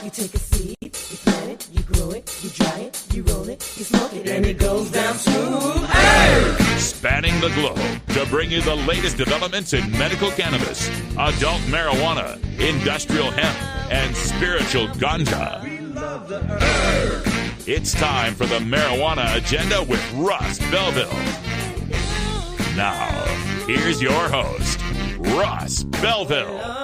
You take a seed, you plant it, you grow it, you dry it, you roll it, you smoke it, and it goes down smooth. Hey! Spanning the globe to bring you the latest developments in medical cannabis, adult marijuana, industrial hemp, and spiritual ganja. It's time for the Marijuana Agenda with Russ Belville. Now, here's your host, Russ Belville.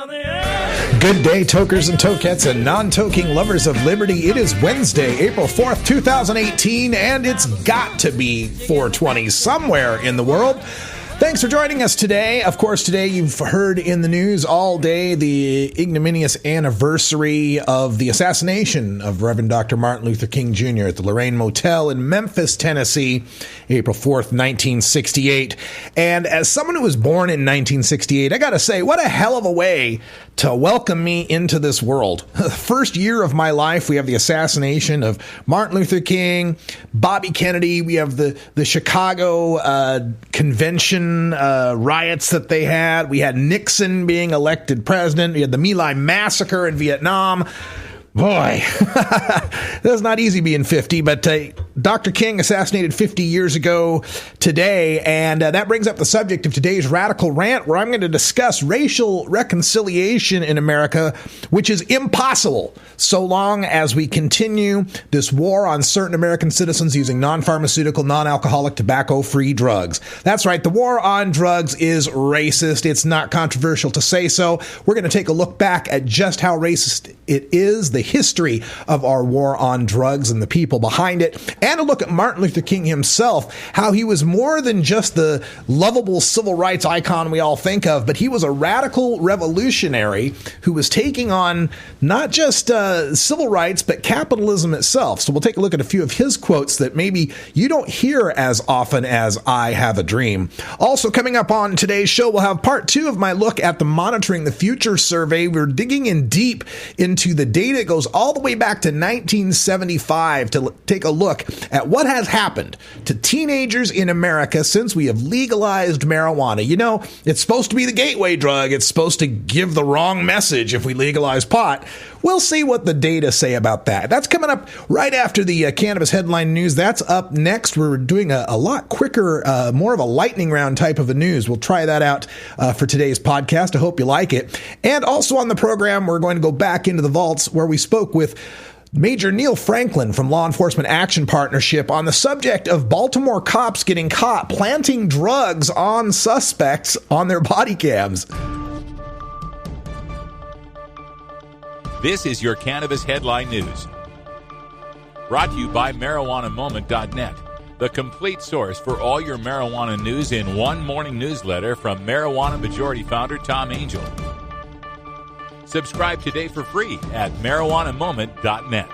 Good day, tokers and tokettes and non-toking lovers of liberty. It is Wednesday, April 4th, 2018, and it's got to be 420 somewhere in the world. Thanks for joining us today. Of course, today you've heard in the news all day the ignominious anniversary of the assassination of Reverend Dr. Martin Luther King Jr. at the Lorraine Motel in Memphis, Tennessee, April 4th, 1968. And as someone who was born in 1968, I got to say, what a hell of a way to welcome me into this world. The first year of my life, we have the assassination of Martin Luther King, Bobby Kennedy. We have the Chicago convention riots that they had. We had Nixon being elected president. We had the My Lai massacre in Vietnam. Boy, that's not easy being 50, but Dr. King assassinated 50 years ago today, and that brings up the subject of today's Radical Rant, where I'm going to discuss racial reconciliation in America, which is impossible so long as we continue this war on certain American citizens using non-pharmaceutical, non-alcoholic, tobacco-free drugs. That's right, the war on drugs is racist. It's not controversial to say so. We're going to take a look back at just how racist it is, the history of our war on drugs and the people behind it, and a look at Martin Luther King himself, how he was more than just the lovable civil rights icon we all think of, but he was a radical revolutionary who was taking on not just civil rights, but capitalism itself. So we'll take a look at a few of his quotes that maybe you don't hear as often as I Have a Dream. Also coming up on today's show, we'll have part 2 of my look at the Monitoring the Future survey. We're digging in deep into the data. It goes all the way back to 1975 to take a look at what has happened to teenagers in America since we have legalized marijuana. You know, it's supposed to be the gateway drug. It's supposed to give the wrong message if we legalize pot. We'll see what the data say about that. That's coming up right after the cannabis headline news. That's up next. We're doing a lot quicker, more of a lightning round type of a news. We'll try that out for today's podcast. I hope you like it. And also on the program, we're going to go back into the vaults where we spoke with Major Neill Franklin from Law Enforcement Action Partnership on the subject of Baltimore cops getting caught planting drugs on suspects on their body cams. This is your Cannabis Headline News. Brought to you by MarijuanaMoment.net, the complete source for all your marijuana news in one morning newsletter from Marijuana Majority Founder Tom Angel. Subscribe today for free at MarijuanaMoment.net.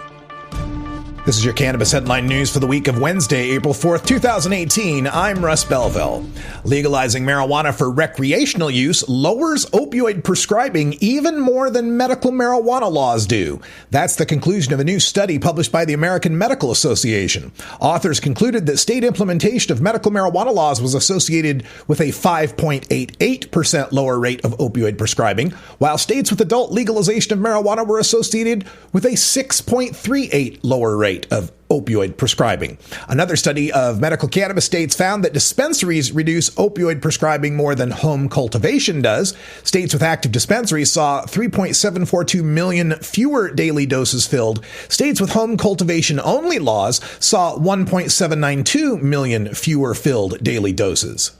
This is your Cannabis Headline News for the week of Wednesday, April 4th, 2018. I'm Russ Belville. Legalizing marijuana for recreational use lowers opioid prescribing even more than medical marijuana laws do. That's the conclusion of a new study published by the American Medical Association. Authors concluded that state implementation of medical marijuana laws was associated with a 5.88% lower rate of opioid prescribing, while states with adult legalization of marijuana were associated with a 6.38 lower rate of opioid prescribing. Another study of medical cannabis states found that dispensaries reduce opioid prescribing more than home cultivation does. States with active dispensaries saw 3.742 million fewer daily doses filled. States with home cultivation only laws saw 1.792 million fewer filled daily doses.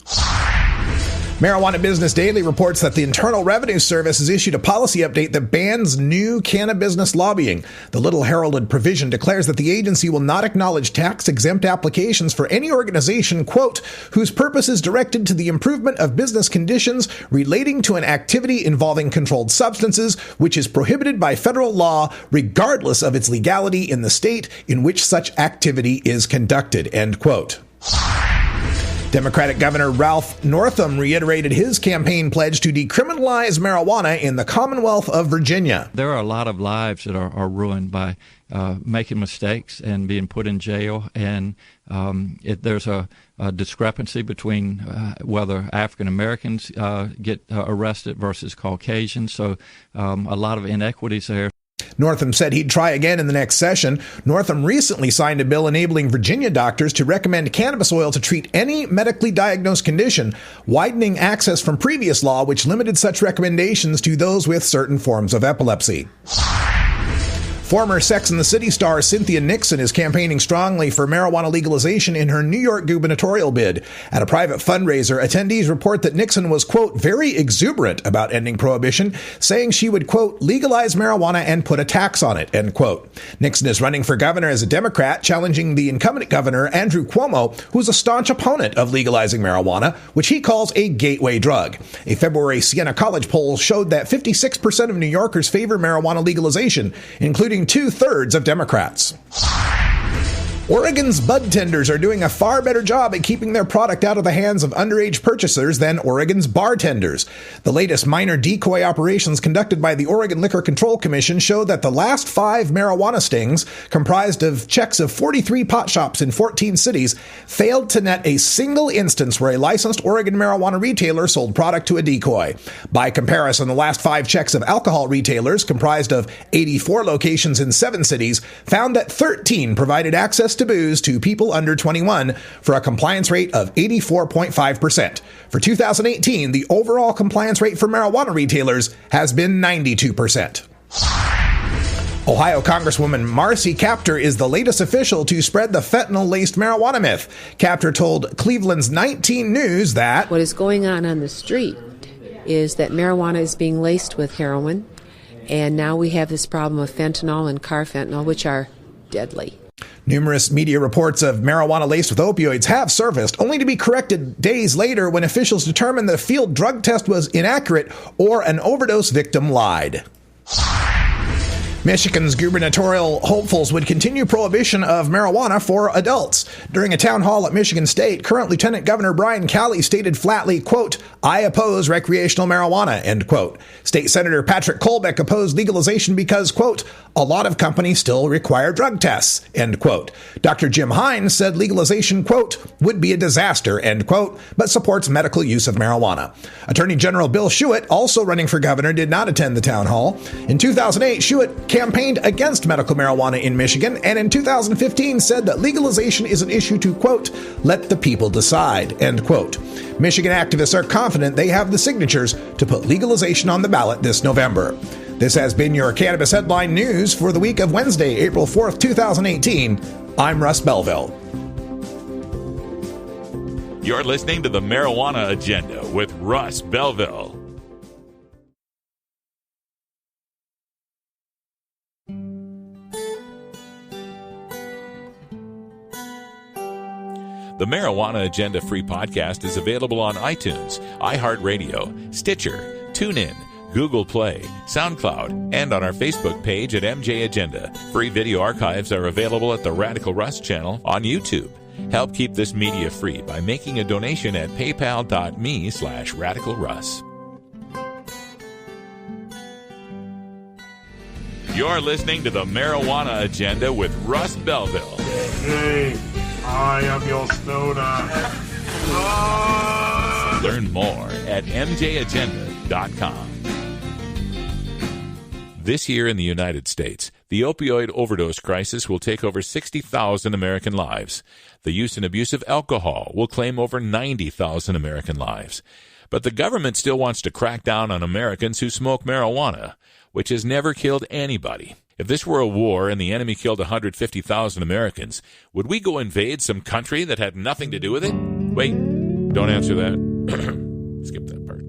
Marijuana Business Daily reports that the Internal Revenue Service has issued a policy update that bans new cannabis lobbying. The little heralded provision declares that the agency will not acknowledge tax-exempt applications for any organization, quote, whose purpose is directed to the improvement of business conditions relating to an activity involving controlled substances, which is prohibited by federal law, regardless of its legality in the state in which such activity is conducted, end quote. Democratic Governor Ralph Northam reiterated his campaign pledge to decriminalize marijuana in the Commonwealth of Virginia. There are a lot of lives that are ruined by making mistakes and being put in jail, and there's a discrepancy between whether African Americans get arrested versus Caucasians, so a lot of inequities there. Northam said he'd try again in the next session. Northam recently signed a bill enabling Virginia doctors to recommend cannabis oil to treat any medically diagnosed condition, widening access from previous law which limited such recommendations to those with certain forms of epilepsy. Former Sex and the City star Cynthia Nixon is campaigning strongly for marijuana legalization in her New York gubernatorial bid. At a private fundraiser, attendees report that Nixon was, quote, very exuberant about ending prohibition, saying she would, quote, legalize marijuana and put a tax on it, end quote. Nixon is running for governor as a Democrat, challenging the incumbent governor, Andrew Cuomo, who's a staunch opponent of legalizing marijuana, which he calls a gateway drug. A February Siena College poll showed that 56% of New Yorkers favor marijuana legalization, including 2/3 of Democrats. Oregon's bud tenders are doing a far better job at keeping their product out of the hands of underage purchasers than Oregon's bartenders. The latest minor decoy operations conducted by the Oregon Liquor Control Commission show that the last 5 marijuana stings, comprised of checks of 43 pot shops in 14 cities, failed to net a single instance where a licensed Oregon marijuana retailer sold product to a decoy. By comparison, the last 5 checks of alcohol retailers, comprised of 84 locations in 7 cities, found that 13 provided access to booze to people under 21 for a compliance rate of 84.5%. For 2018, the overall compliance rate for marijuana retailers has been 92%. Ohio Congresswoman Marcy Kaptur is the latest official to spread the fentanyl-laced marijuana myth. Kaptur told Cleveland's 19 News that what is going on the street is that marijuana is being laced with heroin, and now we have this problem of fentanyl and carfentanil, which are deadly. Numerous media reports of marijuana laced with opioids have surfaced, only to be corrected days later when officials determined that a field drug test was inaccurate or an overdose victim lied. Michigan's gubernatorial hopefuls would continue prohibition of marijuana for adults. During a town hall at Michigan State, current Lieutenant Governor Brian Calley stated flatly, quote, I oppose recreational marijuana, end quote. State Senator Patrick Kolbeck opposed legalization because, quote, a lot of companies still require drug tests, end quote. Dr. Jim Hines said legalization, quote, would be a disaster, end quote, but supports medical use of marijuana. Attorney General Bill Schuett, also running for governor, did not attend the town hall. In 2008, Schuett campaigned against medical marijuana in Michigan, and in 2015 said that legalization is an issue to, quote, let the people decide, end quote. Michigan activists are confident they have the signatures to put legalization on the ballot this November. This has been your Cannabis Headline News for the week of Wednesday, April 4th, 2018. I'm Russ Belville. You're listening to the Marijuana Agenda with Russ Belville. The Marijuana Agenda free podcast is available on iTunes, iHeartRadio, Stitcher, TuneIn, Google Play, SoundCloud, and on our Facebook page at MJ Agenda. Free video archives are available at the Radical Russ channel on YouTube. Help keep this media free by making a donation at paypal.me/radicalruss. You're listening to the Marijuana Agenda with Russ Belville. Hey, I am your stoner. Learn more at mjagenda.com. This year in the United States, the opioid overdose crisis will take over 60,000 American lives. The use and abuse of alcohol will claim over 90,000 American lives. But the government still wants to crack down on Americans who smoke marijuana, which has never killed anybody. If this were a war and the enemy killed 150,000 Americans, would we go invade some country that had nothing to do with it? Wait, don't answer that. Skip that part.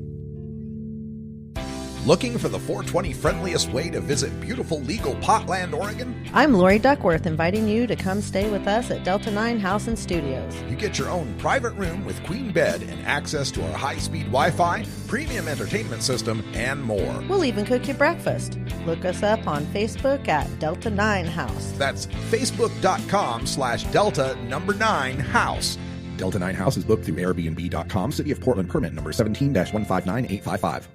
Looking for the 420 friendliest way to visit beautiful legal Potland, Oregon? I'm Lori Duckworth, inviting you to come stay with us at Delta 9 House and Studios. You get your own private room with queen bed and access to our high-speed Wi-Fi, premium entertainment system, and more. We'll even cook you breakfast. Look us up on Facebook at Delta 9 House. That's facebook.com/Delta9House. Delta 9 House is booked through Airbnb.com. City of Portland permit number 17-159855.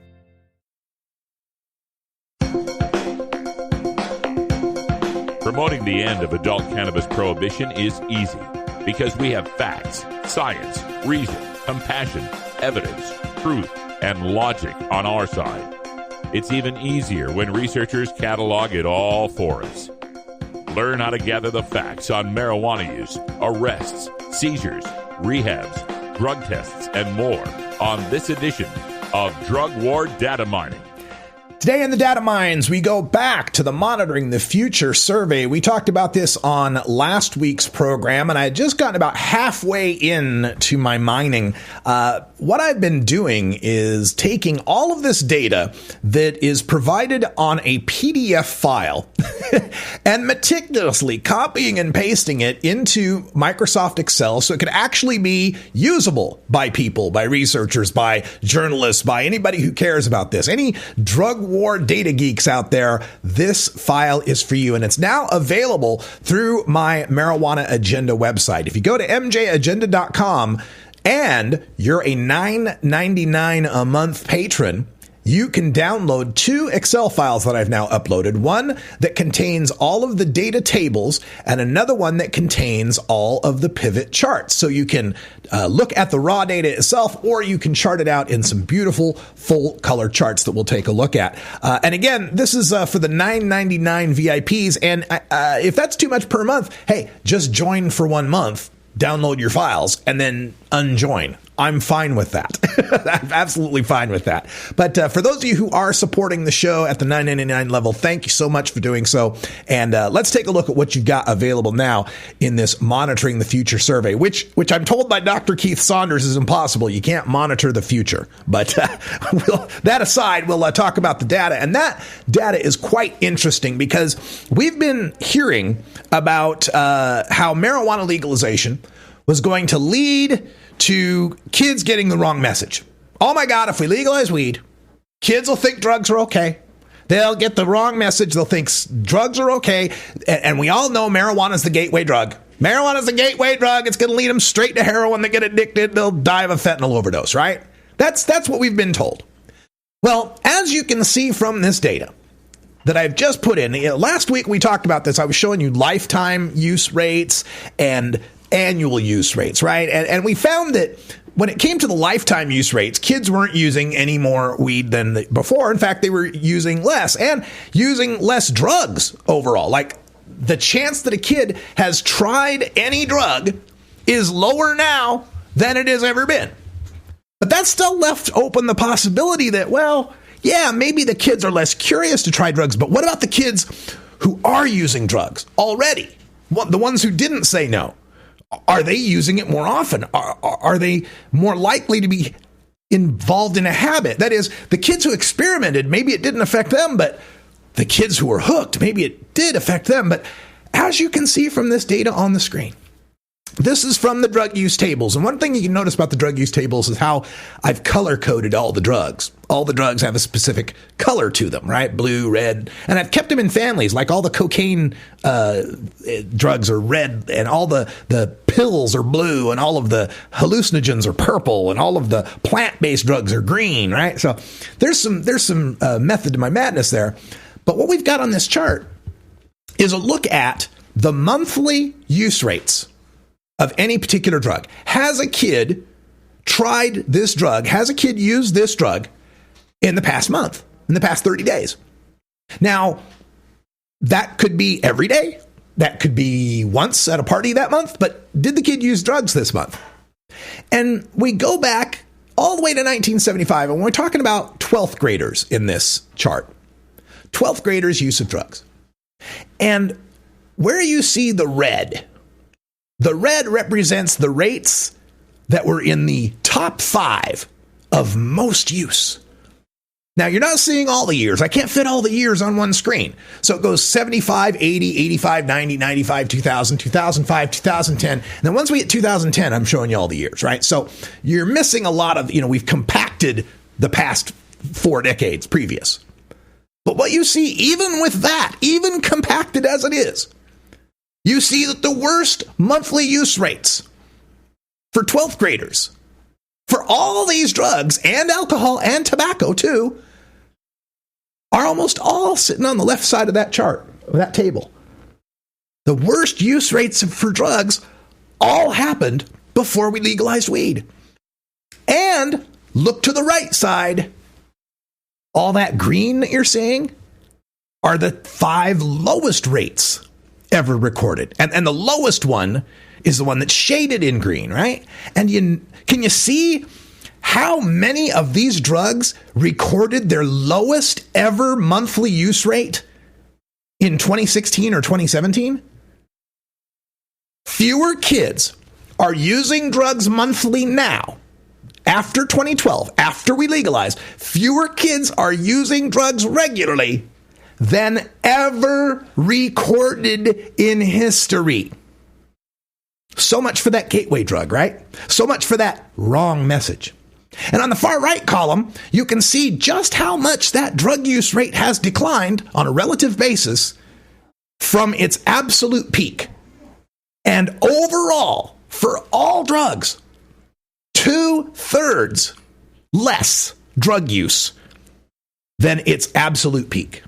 Promoting the end of adult cannabis prohibition is easy because we have facts, science, reason, compassion, evidence, truth, and logic on our side. It's even easier when researchers catalog it all for us. Learn how to gather the facts on marijuana use, arrests, seizures, rehabs, drug tests, and more on this edition of Drug War Data Mining. Today in the Data Mines, we go back to the Monitoring the Future survey. We talked about this on last week's program, and I had just gotten about halfway into my mining. What I've been doing is taking all of this data that is provided on a PDF file and meticulously copying and pasting it into Microsoft Excel so it could actually be usable by people, by researchers, by journalists, by anybody who cares about this. Any drug war data geeks out there, this file is for you, and it's now available through my Marijuana Agenda website. If you go to mjagenda.com and you're a $9.99 a month patron, you can download 2 Excel files that I've now uploaded. One that contains all of the data tables and another one that contains all of the pivot charts. So you can look at the raw data itself, or you can chart it out in some beautiful full color charts that we'll take a look at. And again, this is for the $9.99 VIPs. And if that's too much per month, hey, just join for 1 month, download your files, and then unjoin. I'm fine with that. I'm absolutely fine with that. But for those of you who are supporting the show at the $9.99 level, thank you so much for doing so. And let's take a look at what you got available now in this Monitoring the Future survey, which I'm told by Dr. Keith Saunders is impossible. You can't monitor the future. But that aside, we'll talk about the data. And that data is quite interesting because we've been hearing about how marijuana legalization was going to lead to kids getting the wrong message. Oh my God, if we legalize weed, kids will think drugs are okay. They'll get the wrong message. They'll think drugs are okay. And we all know marijuana is the gateway drug. Marijuana is the gateway drug. It's going to lead them straight to heroin. They get addicted. They'll die of a fentanyl overdose, right? That's what we've been told. Well, as you can see from this data that I've just put in, last week we talked about this. I was showing you lifetime use rates and annual use rates, right? And we found that when it came to the lifetime use rates, kids weren't using any more weed than before. In fact, they were using less and using less drugs overall. Like the chance that a kid has tried any drug is lower now than it has ever been. But that still left open the possibility that, well, yeah, maybe the kids are less curious to try drugs, but what about the kids who are using drugs already? The ones who didn't say no. Are they using it more often? Are they more likely to be involved in a habit? That is, the kids who experimented, maybe it didn't affect them, but the kids who were hooked, maybe it did affect them. But as you can see from this data on the screen, this is from the drug use tables. And one thing you can notice about the drug use tables is how I've color-coded all the drugs. All the drugs have a specific color to them, right? Blue, red. And I've kept them in families, like all the cocaine drugs are red, and all the pills are blue, and all of the hallucinogens are purple, and all of the plant-based drugs are green, right? So there's some method to my madness there. But what we've got on this chart is a look at the monthly use rates of any particular drug. Has a kid tried this drug? Has a kid used this drug in the past month, in the past 30 days? Now, that could be every day. That could be once at a party that month. But did the kid use drugs this month? And we go back all the way to 1975, and we're talking about 12th graders in this chart. 12th graders' use of drugs. And where you see the red represents the rates that were in the top 5 of most use. Now, you're not seeing all the years. I can't fit all the years on one screen. So it goes 75, 80, 85, 90, 95, 2000, 2005, 2010. And then once we hit 2010, I'm showing you all the years, right? So you're missing a lot of, we've compacted the past 4 decades previous. But what you see, even with that, even compacted as it is, you see that the worst monthly use rates for 12th graders for all these drugs and alcohol and tobacco too are almost all sitting on the left side of that chart, that table. The worst use rates for drugs all happened before we legalized weed. And look to the right side. all that green that you're seeing are the 5 lowest rates ever recorded. And the lowest one is the one that's shaded in green, right? And can you see how many of these drugs recorded their lowest ever monthly use rate in 2016 or 2017? Fewer kids are using drugs monthly now. After 2012, after we legalized, fewer kids are using drugs regularly than ever recorded in history. So much for that gateway drug, right? So much for that wrong message. And on the far right column, you can see just how much that drug use rate has declined on a relative basis from its absolute peak. And overall, for all drugs, 2/3 less drug use than its absolute peak.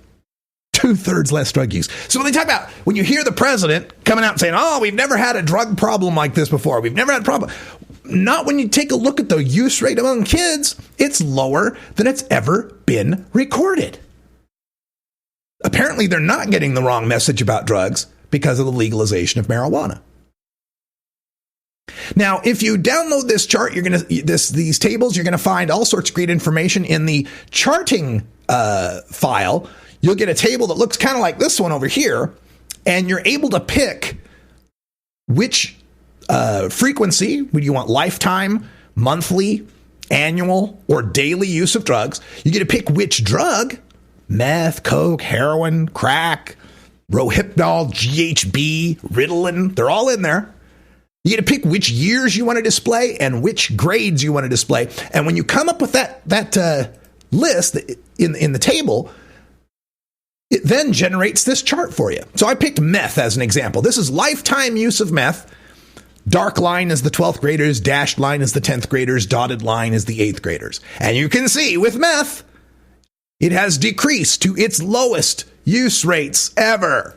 2/3 less drug use. So when you hear the president coming out and saying, oh, we've never had a drug problem like this before. We've never had a problem. Not when you take a look at the use rate among kids. It's lower than it's ever been recorded. Apparently, they're not getting the wrong message about drugs because of the legalization of marijuana. Now, if you download this chart, these tables, you're going to find all sorts of great information in the charting file. You'll get a table that looks kind of like this one over here, and you're able to pick which frequency. Would you want lifetime, monthly, annual, or daily use of drugs? You get to pick which drug: meth, coke, heroin, crack, Rohypnol, GHB, Ritalin. They're all in there. You get to pick which years you want to display and which grades you want to display. And when you come up with that list in the table, it then generates this chart for you. So I picked meth as an example. This is lifetime use of meth. Dark line is the 12th graders, dashed line is the 10th graders, dotted line is the 8th graders. And you can see with meth, it has decreased to its lowest use rates ever.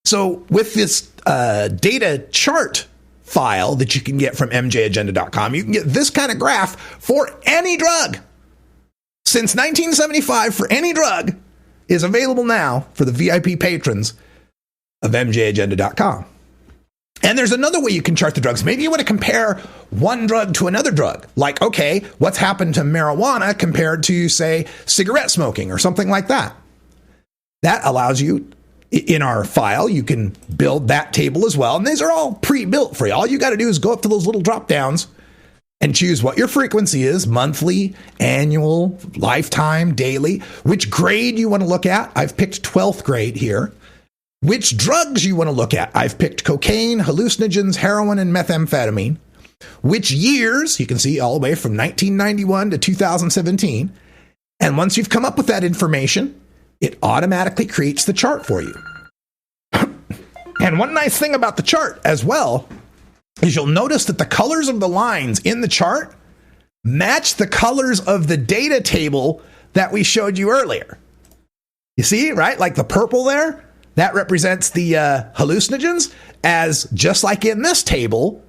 So with this data chart file that you can get from mjagenda.com, you can get this kind of graph for any drug. Since 1975, for any drug is available now for the VIP patrons of mjagenda.com. And there's another way you can chart the drugs. Maybe you want to compare one drug to another drug. Like, okay, what's happened to marijuana compared to, say, cigarette smoking or something like that? That allows you, in our file, you can build that table as well. And these are all pre-built for you. All you got to do is go up to those little drop downs and choose what your frequency is: monthly, annual, lifetime, daily, which grade you want to look at. I've picked 12th grade here. Which drugs you want to look at. I've picked cocaine, hallucinogens, heroin, and methamphetamine. Which years, you can see all the way from 1991 to 2017. And once you've come up with that information, it automatically creates the chart for you. And one nice thing about the chart as well is you'll notice that the colors of the lines in the chart match the colors of the data table that we showed you earlier. You see, right? Like the purple there, that represents the hallucinogens, as just like in this table,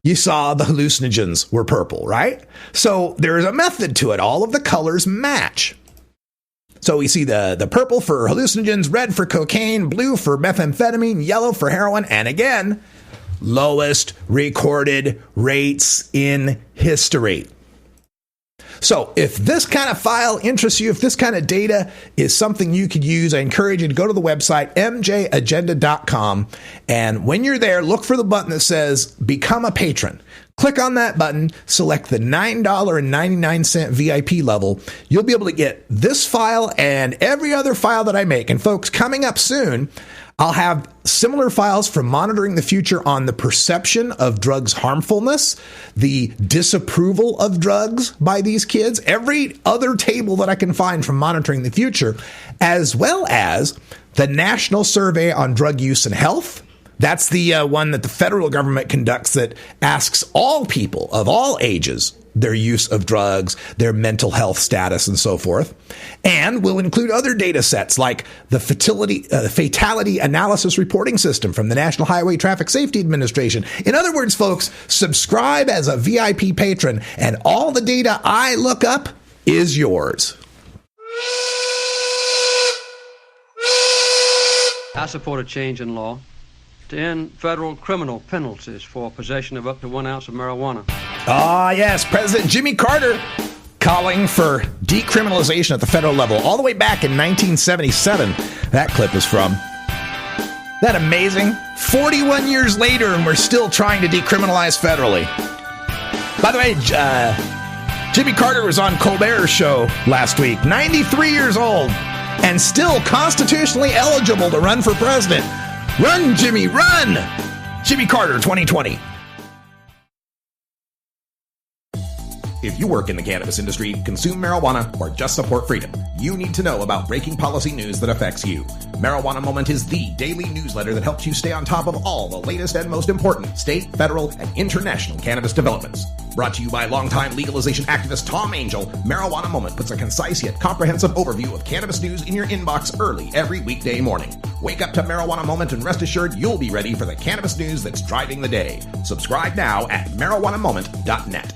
you saw the hallucinogens were purple, right? So there is a method to it. All of the colors match. So we see the purple for hallucinogens, red for cocaine, blue for methamphetamine, yellow for heroin, and again, lowest recorded rates in history. So if this kind of file interests you, if this kind of data is something you could use, I encourage you to go to the website, mjagenda.com. And when you're there, look for the button that says Become a Patron. Click on that button, select the $9.99 VIP level. You'll be able to get this file and every other file that I make. And folks, coming up soon, I'll have similar files from Monitoring the Future on the perception of drugs' harmfulness, the disapproval of drugs by these kids, every other table that I can find from Monitoring the Future, as well as the National Survey on Drug Use and Health. That's the one that the federal government conducts that asks all people of all ages their use of drugs, their mental health status, and so forth. And will include other data sets like the fatality analysis reporting system from the National Highway Traffic Safety Administration. In other words, folks, subscribe as a VIP patron, and all the data I look up is yours. I support a change in law to end federal criminal penalties for possession of up to 1 ounce of marijuana. Ah, yes, President Jimmy Carter calling for decriminalization at the federal level all the way back in 1977. That clip is from. That amazing? 41 years later, and we're still trying to decriminalize federally. By the way, Jimmy Carter was on Colbert's show last week, 93 years old, and still constitutionally eligible to run for president. Run, Jimmy, run! Jimmy Carter, 2020. If you work in the cannabis industry, consume marijuana, or just support freedom, you need to know about breaking policy news that affects you. Marijuana Moment is the daily newsletter that helps you stay on top of all the latest and most important state, federal, and international cannabis developments. Brought to you by longtime legalization activist Tom Angel, Marijuana Moment puts a concise yet comprehensive overview of cannabis news in your inbox early every weekday morning. Wake up to Marijuana Moment and rest assured you'll be ready for the cannabis news that's driving the day. Subscribe now at marijuanamoment.net.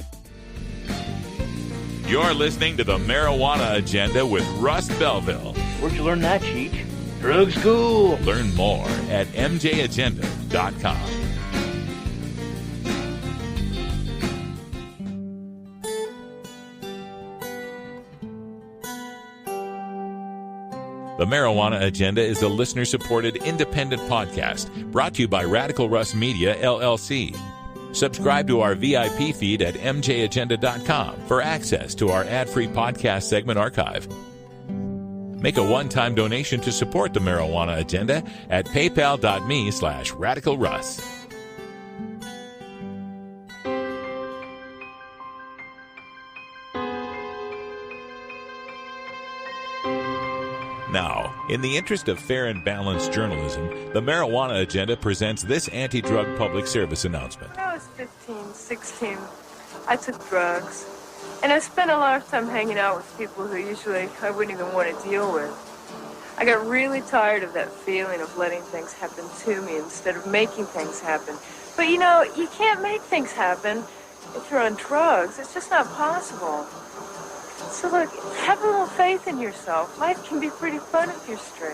You're listening to the Marijuana Agenda with Russ Belville. Where'd you learn that, Cheech? Drug school. Learn more at mjagenda.com. The Marijuana Agenda is a listener-supported independent podcast brought to you by Radical Russ Media, LLC. Subscribe to our VIP feed at mjagenda.com for access to our ad-free podcast segment archive. Make a one-time donation to support the Marijuana Agenda at paypal.me/radicalruss. Now, in the interest of fair and balanced journalism, the Marijuana Agenda presents this anti-drug public service announcement. When I was 15, 16, I took drugs. And I spent a lot of time hanging out with people who usually I wouldn't even want to deal with. I got really tired of that feeling of letting things happen to me instead of making things happen. But you know, you can't make things happen if you're on drugs. It's just not possible. So look, have a little faith in yourself. Life can be pretty fun if you're straight.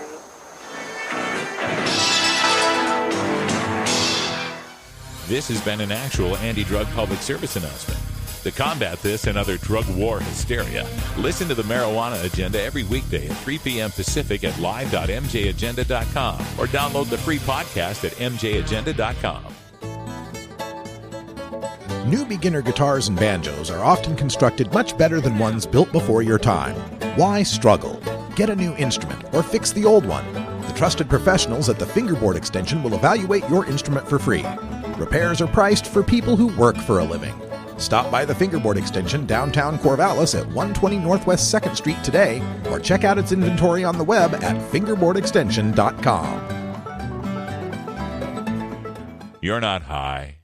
This has been an actual anti-drug public service announcement. To combat this and other drug war hysteria, listen to the Marijuana Agenda every weekday at 3 p.m. Pacific at live.mjagenda.com or download the free podcast at mjagenda.com. New beginner guitars and banjos are often constructed much better than ones built before your time. Why struggle? Get a new instrument or fix the old one. The trusted professionals at the Fingerboard Extension will evaluate your instrument for free. Repairs are priced for people who work for a living. Stop by the Fingerboard Extension downtown Corvallis at 120 Northwest 2nd Street today or check out its inventory on the web at fingerboardextension.com. You're not high.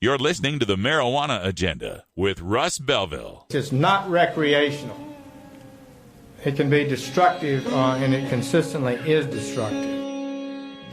You're listening to the Marijuana Agenda with Russ Belville. It's not recreational. It can be destructive, and it consistently is destructive.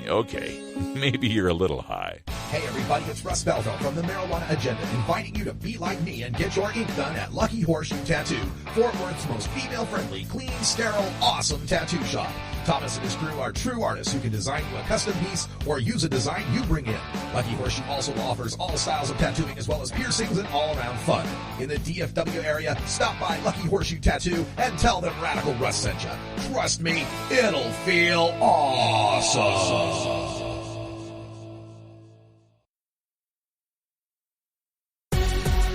Okay, maybe you're a little high. Hey everybody, it's Russ Belville from the Marijuana Agenda, inviting you to be like me and get your ink done at Lucky Horseshoe Tattoo, Fort Worth's most female-friendly, clean, sterile, awesome tattoo shop. Thomas and his crew are true artists who can design you a custom piece or use a design you bring in. Lucky Horseshoe also offers all styles of tattooing as well as piercings and all-around fun. In the DFW area, stop by Lucky Horseshoe Tattoo and tell them Radical Russ sent you. Trust me, it'll feel awesome.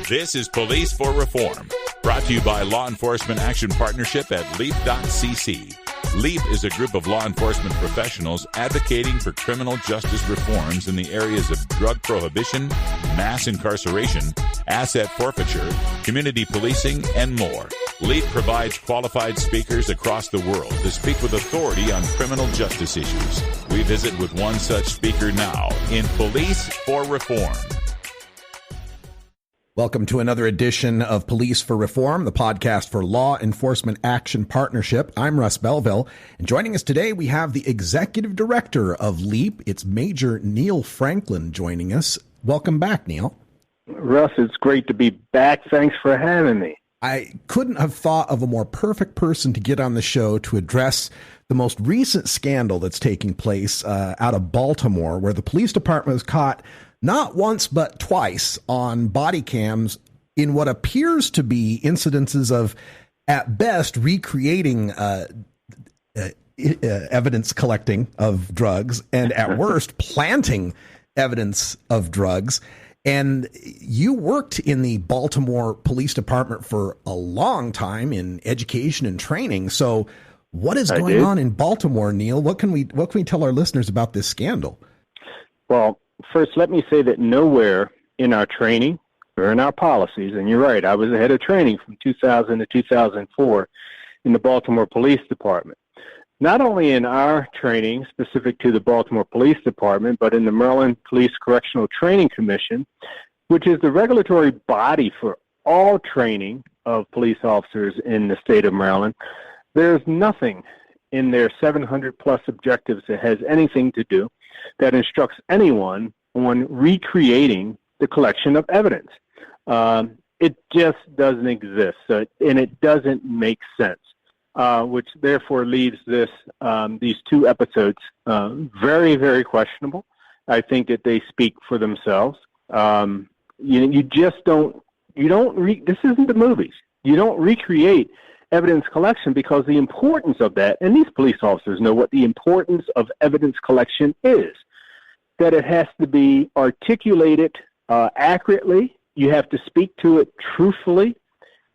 This is Police for Reform, brought to you by Law Enforcement Action Partnership at LEAP.cc. LEAP is a group of law enforcement professionals advocating for criminal justice reforms in the areas of drug prohibition, mass incarceration, asset forfeiture, community policing, and more. LEAP provides qualified speakers across the world to speak with authority on criminal justice issues. We visit with one such speaker now in Police for Reform. Welcome to another edition of Police for Reform, the podcast for Law Enforcement Action Partnership. I'm Russ Belville, and joining us today we have the Executive Director of LEAP. It's Major Neill Franklin joining us. Welcome back, Neill. Russ, it's great to be back. Thanks for having me. I couldn't have thought of a more perfect person to get on the show to address the most recent scandal that's taking place out of Baltimore, where the police department was caught not once but twice on body cams in what appears to be incidences of, at best, recreating evidence collecting of drugs, and at worst, planting evidence of drugs. And you worked in the Baltimore Police Department for a long time in education and training. So what is going on in Baltimore, Neill? What can we tell our listeners about this scandal? Well, first, let me say that nowhere in our training or in our policies, and you're right, I was the head of training from 2000 to 2004 in the Baltimore Police Department. Not only in our training specific to the Baltimore Police Department, but in the Maryland Police Correctional Training Commission, which is the regulatory body for all training of police officers in the state of Maryland. There's nothing in their 700-plus objectives that has anything to do that instructs anyone on recreating the collection of evidence. It just doesn't exist, and it doesn't make sense. Which therefore leaves these two episodes very, very questionable. I think that they speak for themselves. You just don't. This isn't the movies. You don't recreate evidence collection because the importance of that, and these police officers know what the importance of evidence collection is. That it has to be articulated accurately. You have to speak to it truthfully,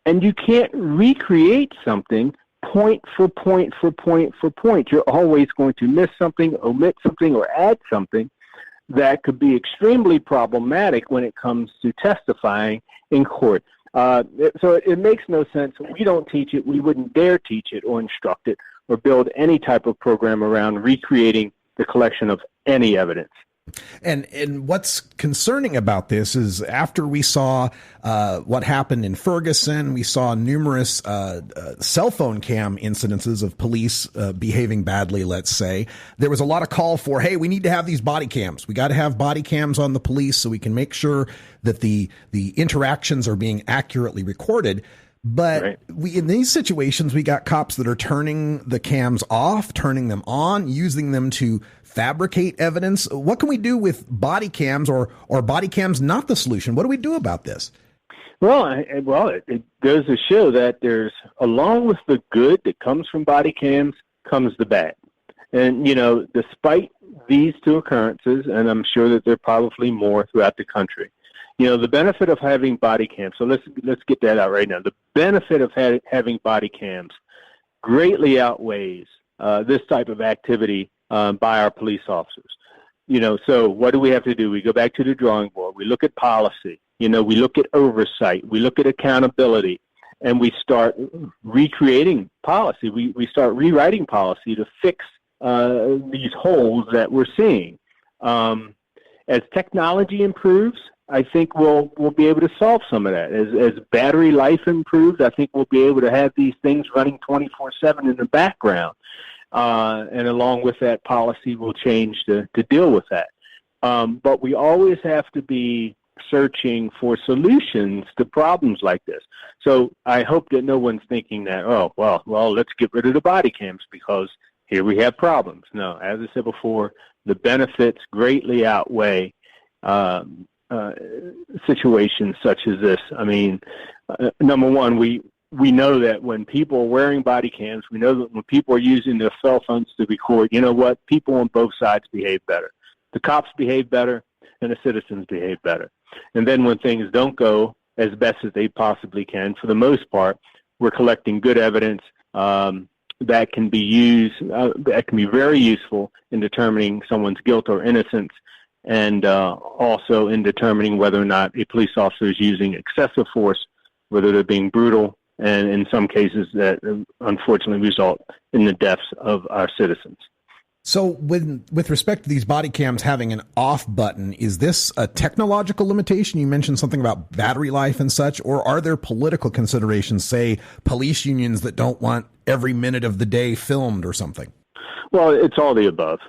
and you can't recreate something point for point for point for point. You're always going to miss something, omit something, or add something that could be extremely problematic when it comes to testifying in court. So it makes no sense. We don't teach it. We wouldn't dare teach it or instruct it or build any type of program around recreating the collection of any evidence. And what's concerning about this is after we saw what happened in Ferguson, we saw numerous cell phone cam incidences of police behaving badly, let's say. There was a lot of call for, hey, we need to have these body cams. We got to have body cams on the police so we can make sure that the interactions are being accurately recorded. But in these situations, we got cops that are turning the cams off, turning them on, using them to fabricate evidence. What can we do with body cams, or body cams not the solution? What do we do about this? Well, it goes to show that there's, along with the good that comes from body cams, comes the bad. And, despite these two occurrences, and I'm sure that there are probably more throughout the country, the benefit of having body cams, so let's get that out right now. The benefit of having body cams greatly outweighs this type of activity by our police officers. So what do we have to do? We go back to the drawing board. We look at policy. We look at oversight. We look at accountability, and we start recreating policy. We start rewriting policy to fix these holes that we're seeing. As technology improves, I think we'll be able to solve some of that. As battery life improves, I think we'll be able to have these things running 24/7 in the background. And along with that, policy will change to deal with that. But we always have to be searching for solutions to problems like this. So I hope that no one's thinking that, well, let's get rid of the body cams because here we have problems. No, as I said before, the benefits greatly outweigh situations such as this. I mean, number one, we know that when people are wearing body cams, we know that when people are using their cell phones to record, you know what? People on both sides behave better. The cops behave better, and the citizens behave better. And then when things don't go as best as they possibly can, for the most part, we're collecting good evidence that can be used, that can be very useful in determining someone's guilt or innocence, and also in determining whether or not a police officer is using excessive force, whether they're being brutal, and in some cases that unfortunately result in the deaths of our citizens. So with respect to these body cams having an off button, is this a technological limitation? You mentioned something about battery life and such, or are there political considerations, say police unions that don't want every minute of the day filmed or something? Well, it's all the above.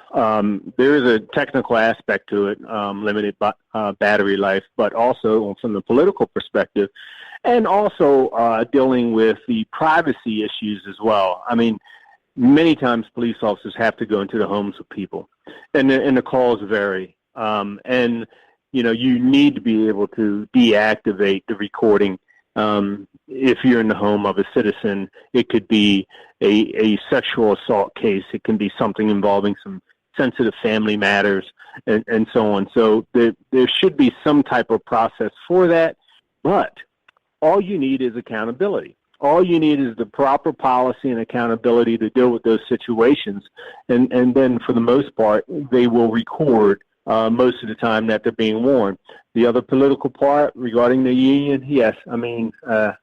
There is a technical aspect to it, limited battery life, but also from the political perspective, and also dealing with the privacy issues as well. I mean, many times police officers have to go into the homes of people, and the calls vary. And you need to be able to deactivate the recording. If you're in the home of a citizen, it could be a sexual assault case. It can be something involving some sensitive family matters and so on. So there should be some type of process for that. But all you need is accountability. All you need is the proper policy and accountability to deal with those situations. And then for the most part, they will record most of the time that they're being warned. The other political part regarding the union, yes, I mean, if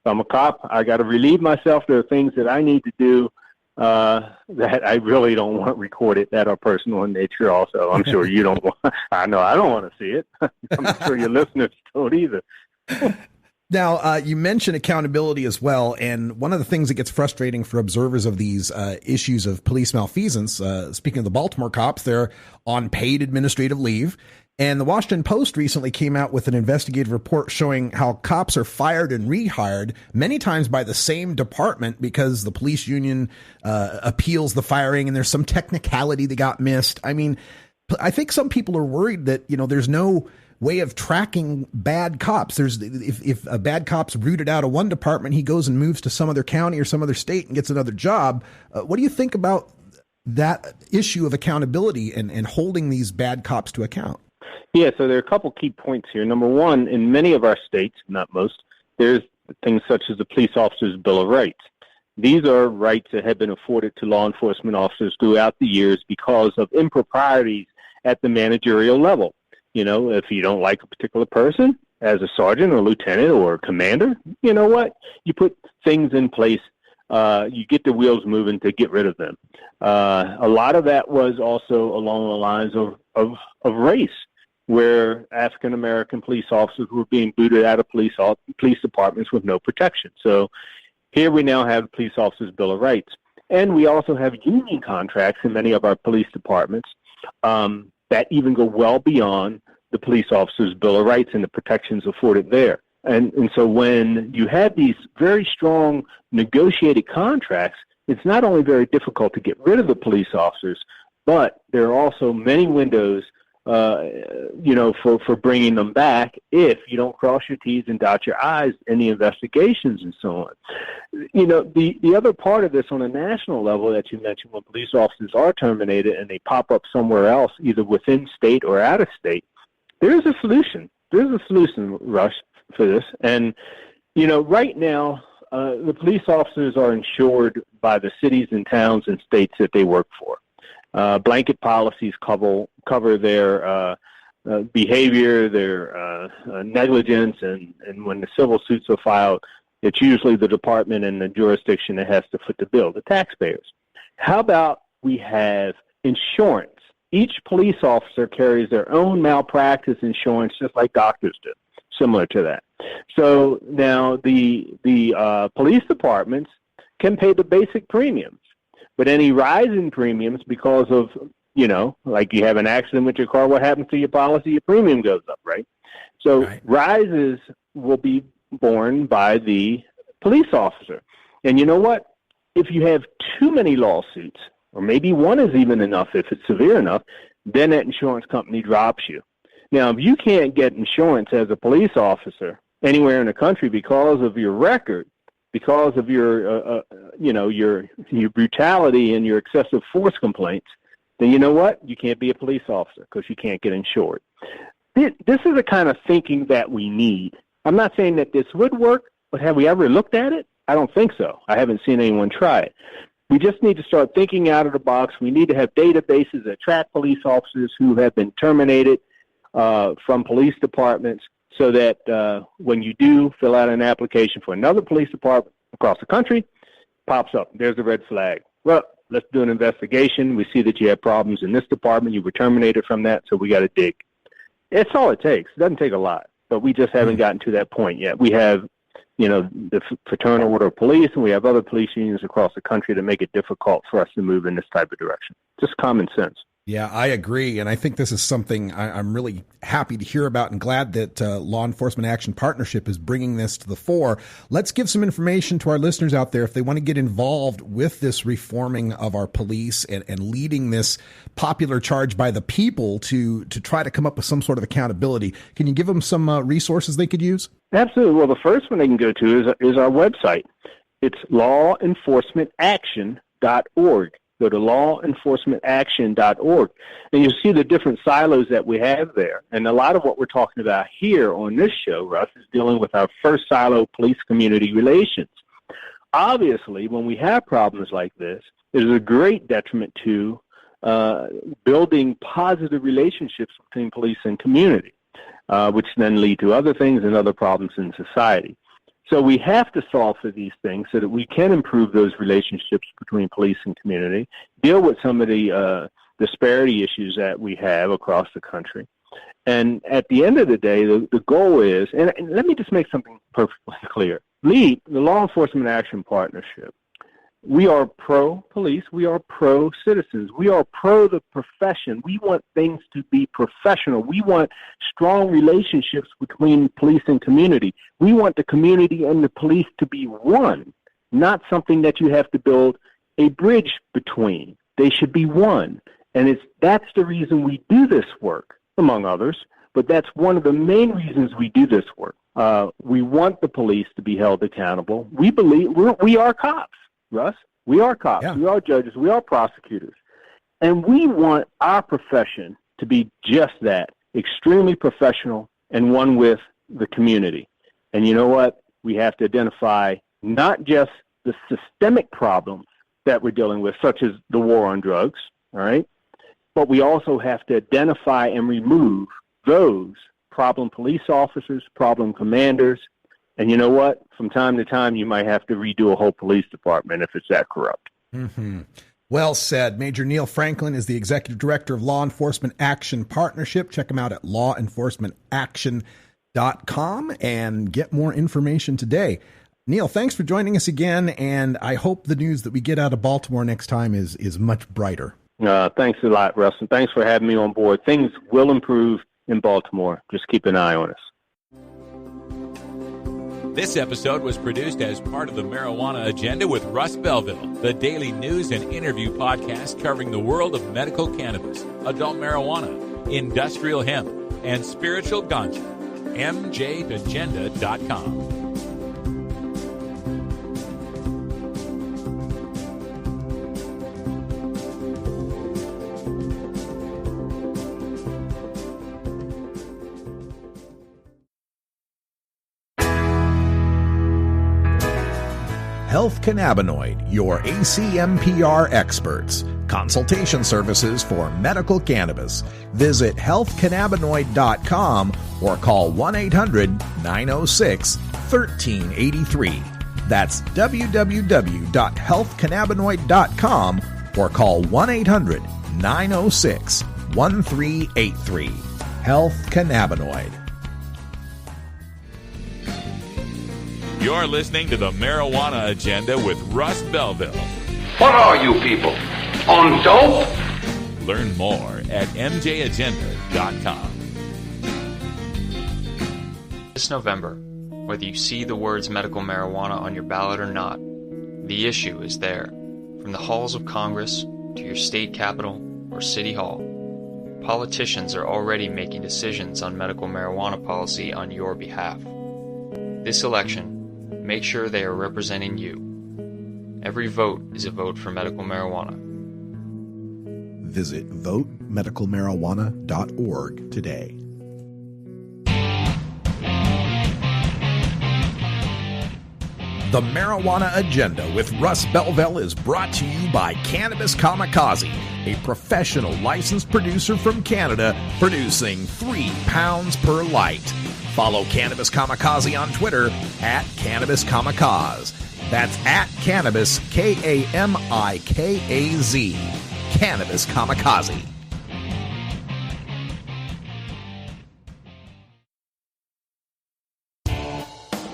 I'm a cop, I got to relieve myself. There are things that I need to do that I really don't want recorded that are personal in nature also. I'm sure you don't want, I know I don't want to see it. I'm sure your listeners don't either. Now, you mentioned accountability as well, and one of the things that gets frustrating for observers of these issues of police malfeasance, speaking of the Baltimore cops, they're on paid administrative leave, and the Washington Post recently came out with an investigative report showing how cops are fired and rehired many times by the same department because the police union appeals the firing and there's some technicality that got missed. I mean, I think some people are worried that, there's no way of tracking bad cops. If a bad cop's rooted out of one department, he goes and moves to some other county or some other state and gets another job. What do you think about that issue of accountability and holding these bad cops to account? Yeah, so there are a couple key points here. Number one, in many of our states, not most, there's things such as the Police Officers' Bill of Rights. These are rights that have been afforded to law enforcement officers throughout the years because of improprieties at the managerial level. If you don't like a particular person as a sergeant or lieutenant or a commander, you know what? You put things in place. You get the wheels moving to get rid of them. A lot of that was also along the lines of race, where African-American police officers were being booted out of police departments with no protection. So here we now have the Police Officers' Bill of Rights. And we also have union contracts in many of our police departments that even go well beyond the Police Officers' Bill of Rights and the protections afforded there. And so when you have these very strong negotiated contracts, it's not only very difficult to get rid of the police officers, but there are also many windows, for bringing them back if you don't cross your T's and dot your I's in the investigations and so on. The other part of this on a national level that you mentioned, when police officers are terminated and they pop up somewhere else, either within state or out of state, there's a solution. There's a solution, Rush, for this. And, right now, the police officers are insured by the cities and towns and states that they work for. Blanket policies cover their behavior, their negligence, and when the civil suits are filed, it's usually the department and the jurisdiction that has to foot the bill, the taxpayers. How about we have insurance? Each police officer carries their own malpractice insurance, just like doctors do, similar to that. So now the police departments can pay the basic premiums, but any rise in premiums because of, like you have an accident with your car, what happens to your policy? Your premium goes up, right? So rises will be borne by the police officer. And you know what? If you have too many lawsuits, or maybe one is even enough if it's severe enough, then that insurance company drops you. Now, if you can't get insurance as a police officer anywhere in the country because of your record, because of your, your brutality and your excessive force complaints, then you know what? You can't be a police officer because you can't get insured. This is the kind of thinking that we need. I'm not saying that this would work, but have we ever looked at it? I don't think so. I haven't seen anyone try it. We just need to start thinking out of the box. We need to have databases that track police officers who have been terminated from police departments, so that when you do fill out an application for another police department across the country, pops up. There's a red flag. Well, let's do an investigation. We see that you have problems in this department. You were terminated from that, so we got to dig. It's all it takes. It doesn't take a lot, but we just haven't gotten to that point yet. We have, the Fraternal Order of Police, and we have other police unions across the country that make it difficult for us to move in this type of direction. Just common sense. Yeah, I agree. And I think this is something I'm really happy to hear about and glad that Law Enforcement Action Partnership is bringing this to the fore. Let's give some information to our listeners out there if they want to get involved with this reforming of our police and leading this popular charge by the people to try to come up with some sort of accountability. Can you give them some resources they could use? Absolutely. Well, the first one they can go to is our website. It's lawenforcementaction.org. Go to lawenforcementaction.org, and you'll see the different silos that we have there. And a lot of what we're talking about here on this show, Russ, is dealing with our first silo, police-community relations. Obviously, when we have problems like this, it is a great detriment to building positive relationships between police and community, which then lead to other things and other problems in society. So we have to solve for these things so that we can improve those relationships between police and community, deal with some of the disparity issues that we have across the country. And at the end of the day, the goal is, and let me just make something perfectly clear. LEAP, the Law Enforcement Action Partnership, we are pro-police. We are pro-citizens. We are pro the profession. We want things to be professional. We want strong relationships between police and community. We want the community and the police to be one, not something that you have to build a bridge between. They should be one. And that's the reason we do this work, among others, but that's one of the main reasons we do this work. We want the police to be held accountable. We believe we are cops. Russ, we are cops, yeah. We are judges, we are prosecutors, and we want our profession to be just that, extremely professional and one with the community. And you know what? We have to identify not just the systemic problems that we're dealing with, such as the war on drugs, all right, but we also have to identify and remove those problem police officers, problem commanders. And you know what? From time to time, you might have to redo a whole police department if it's that corrupt. Mm-hmm. Well said. Major Neill Franklin is the Executive Director of Law Enforcement Action Partnership. Check him out at lawenforcementaction.com and get more information today. Neill, thanks for joining us again, and I hope the news that we get out of Baltimore next time is much brighter. Thanks a lot, Russ, and thanks for having me on board. Things will improve in Baltimore. Just keep an eye on us. This episode was produced as part of the Marijuana Agenda with Russ Belville, the daily news and interview podcast covering the world of medical cannabis, adult marijuana, industrial hemp, and spiritual ganja. MJAgenda.com. Health Cannabinoid, your ACMPR experts. Consultation services for medical cannabis. Visit healthcannabinoid.com or call 1-800-906-1383. That's www.healthcannabinoid.com or call 1-800-906-1383. Health Cannabinoid. You're listening to the Marijuana Agenda with Russ Belville. What are you people? On dope? Learn more at MJAgenda.com. This November, whether you see the words medical marijuana on your ballot or not, the issue is there. From the halls of Congress to your state capitol or city hall, politicians are already making decisions on medical marijuana policy on your behalf. This election, make sure they are representing you. Every vote is a vote for medical marijuana. Visit votemedicalmarijuana.org today. The Marijuana Agenda with Russ Belville is brought to you by Cannabis Kamikaze, a professional licensed producer from Canada producing 3 pounds per light. Follow Cannabis Kamikaze on Twitter at Cannabis Kamikaze. That's at Cannabis, Kamikaze. Cannabis Kamikaze.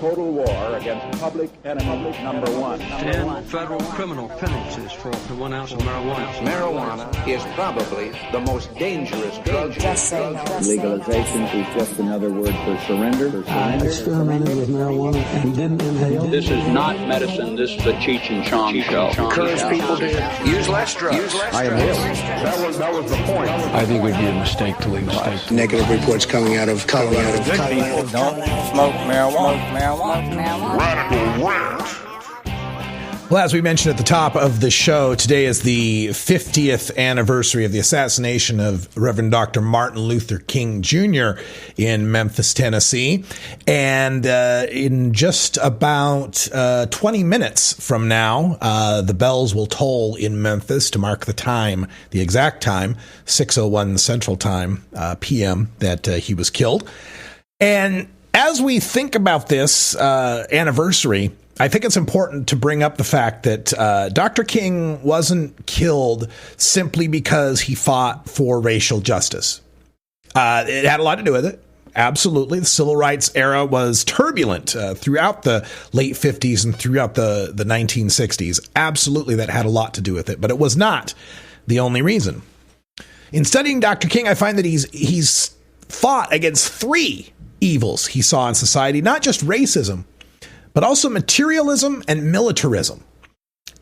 total war against public enemy number one. 10 federal criminal penalties for 1 ounce of marijuana. Marijuana is probably the most dangerous drug. Legalization is just another word for surrender. I experimented with marijuana and didn't inhale. This is not medicine. This is a Cheech and Chong show. Encourage people to use less drugs. I inhale. That was the point. I think it would be a mistake to legalize. Negative reports coming out of Colorado. Good people don't smoke marijuana. Radical rant. Well, as we mentioned at the top of the show, today is the 50th anniversary of the assassination of Reverend Dr. Martin Luther King Jr. in Memphis, Tennessee. And in just about 20 minutes from now, the bells will toll in Memphis to mark the time, the exact time, 6:01 Central Time, p.m., that he was killed. And as we think about this anniversary, I think it's important to bring up the fact that Dr. King wasn't killed simply because he fought for racial justice. It had a lot to do with it. Absolutely. The civil rights era was turbulent throughout the late 50s and throughout the 1960s. Absolutely, that had a lot to do with it, but it was not the only reason. In studying Dr. King, I find that he's fought against three evils he saw in society, not just racism, but also materialism and militarism.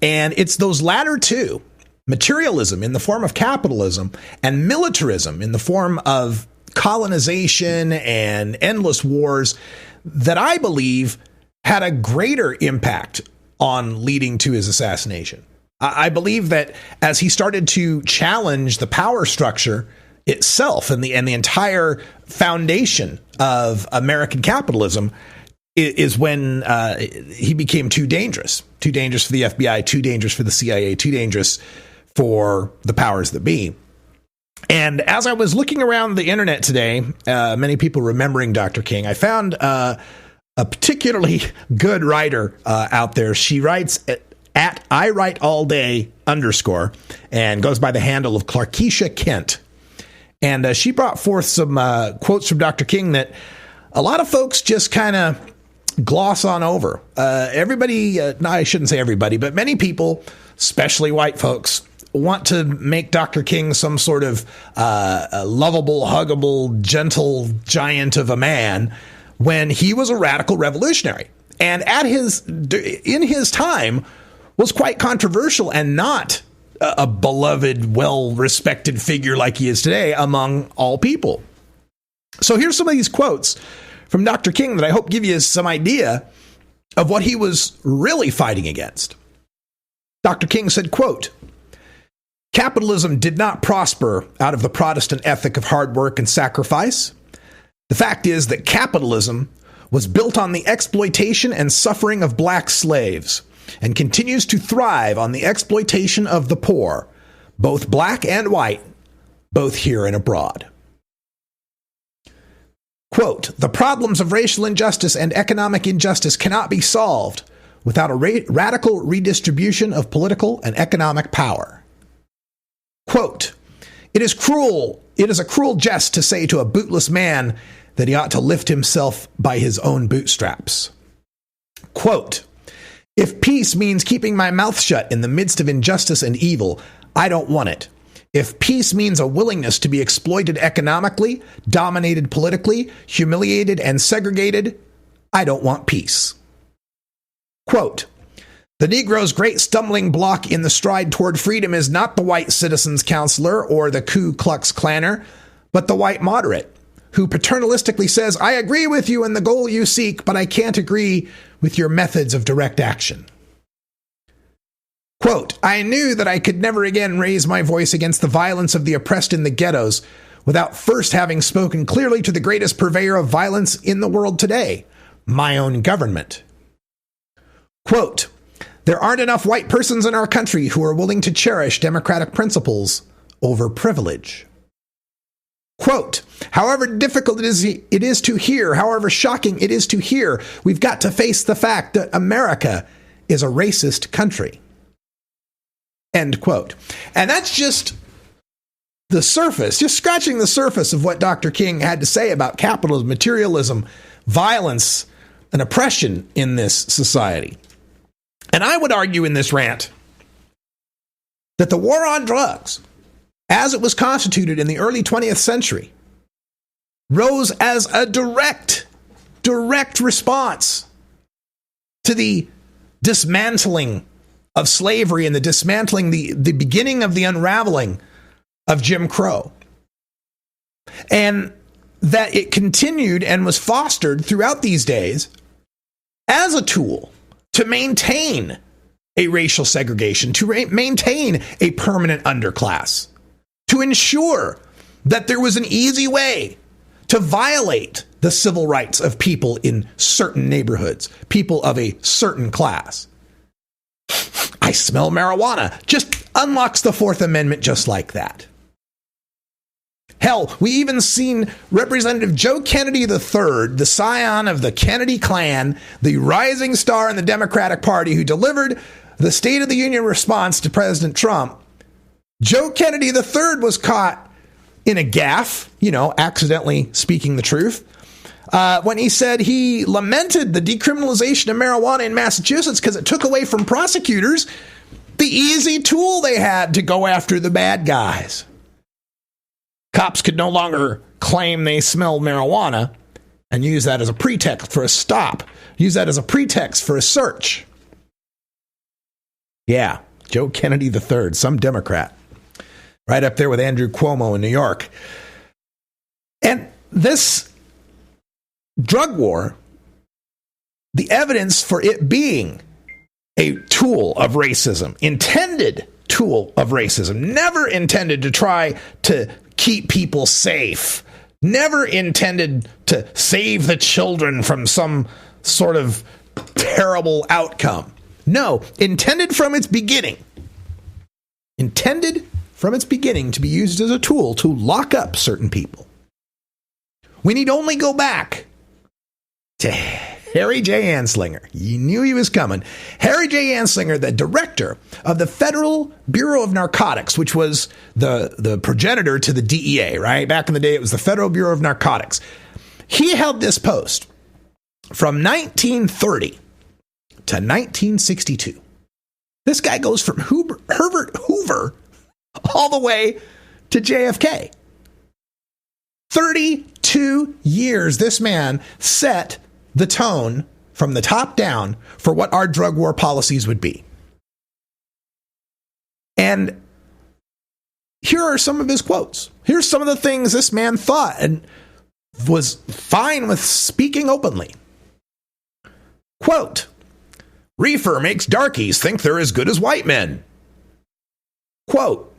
And it's those latter two, materialism in the form of capitalism and militarism in the form of colonization and endless wars, that I believe had a greater impact on leading to his assassination. I believe that as he started to challenge the power structure itself and the entire foundation of American capitalism, is when he became too dangerous for the FBI, too dangerous for the CIA, too dangerous for the powers that be. And as I was looking around the internet today, many people remembering Dr. King, I found a particularly good writer out there. She writes at iWriteAllDay_ and goes by the handle of Clarkeisha Kent. And she brought forth some quotes from Dr. King that a lot of folks just kind of gloss on over. Everybody, no, I shouldn't say everybody, but many people, especially white folks, want to make Dr. King some sort of lovable, huggable, gentle giant of a man when he was a radical revolutionary. And in his time was quite controversial and not a beloved, well-respected figure like he is today among all people. So here's some of these quotes from Dr. King that I hope give you some idea of what he was really fighting against. Dr. King said, quote, "Capitalism did not prosper out of the Protestant ethic of hard work and sacrifice. The fact is that capitalism was built on the exploitation and suffering of black slaves and continues to thrive on the exploitation of the poor, both black and white, both here and abroad." Quote, "The problems of racial injustice and economic injustice cannot be solved without a radical redistribution of political and economic power." Quote, It is a cruel jest to say to a bootless man that he ought to lift himself by his own bootstraps." Quote, "If peace means keeping my mouth shut in the midst of injustice and evil, I don't want it. If peace means a willingness to be exploited economically, dominated politically, humiliated and segregated, I don't want peace." Quote, "The Negro's great stumbling block in the stride toward freedom is not the white citizen's counselor or the Ku Klux Klanner, but the white moderate, who paternalistically says, 'I agree with you in the goal you seek, but I can't agree with your methods of direct action.'" Quote, "I knew that I could never again raise my voice against the violence of the oppressed in the ghettos without first having spoken clearly to the greatest purveyor of violence in the world today, my own government." Quote, "There aren't enough white persons in our country who are willing to cherish democratic principles over privilege." Quote, "However difficult it is to hear, however shocking it is to hear, we've got to face the fact that America is a racist country." End quote. And that's just the surface, just scratching the surface of what Dr. King had to say about capitalism, materialism, violence, an oppression in this society. And I would argue in this rant that the war on drugs, as it was constituted in the early 20th century, rose as a direct response to the dismantling of slavery and the dismantling, the beginning of the unraveling of Jim Crow. And that it continued and was fostered throughout these days as a tool to maintain a racial segregation, to maintain a permanent underclass, to ensure that there was an easy way to violate the civil rights of people in certain neighborhoods, people of a certain class. I smell marijuana just unlocks the Fourth Amendment just like that. Hell, we even seen Representative Joe Kennedy III, the scion of the Kennedy clan, the rising star in the Democratic Party who delivered the State of the Union response to President Trump. Joe Kennedy III was caught in a gaffe, accidentally speaking the truth, when he said he lamented the decriminalization of marijuana in Massachusetts because it took away from prosecutors the easy tool they had to go after the bad guys. Cops could no longer claim they smelled marijuana and use that as a pretext for a stop, use that as a pretext for a search. Yeah, Joe Kennedy III, some Democrat, right up there with Andrew Cuomo in New York. And this drug war, the evidence for it being a tool of racism, intended tool of racism, never intended to try to keep people safe, never intended to save the children from some sort of terrible outcome. No, intended from its beginning to be used as a tool to lock up certain people. We need only go back to Harry J. Anslinger. You knew he was coming. Harry J. Anslinger, the director of the Federal Bureau of Narcotics, which was the progenitor to the DEA, right? Back in the day, it was the Federal Bureau of Narcotics. He held this post from 1930 to 1962. This guy goes from Herbert Hoover all the way to JFK. 32 years this man set the tone from the top down for what our drug war policies would be. And here are some of his quotes. Here's some of the things this man thought and was fine with speaking openly. Quote, "Reefer makes darkies think they're as good as white men." Quote,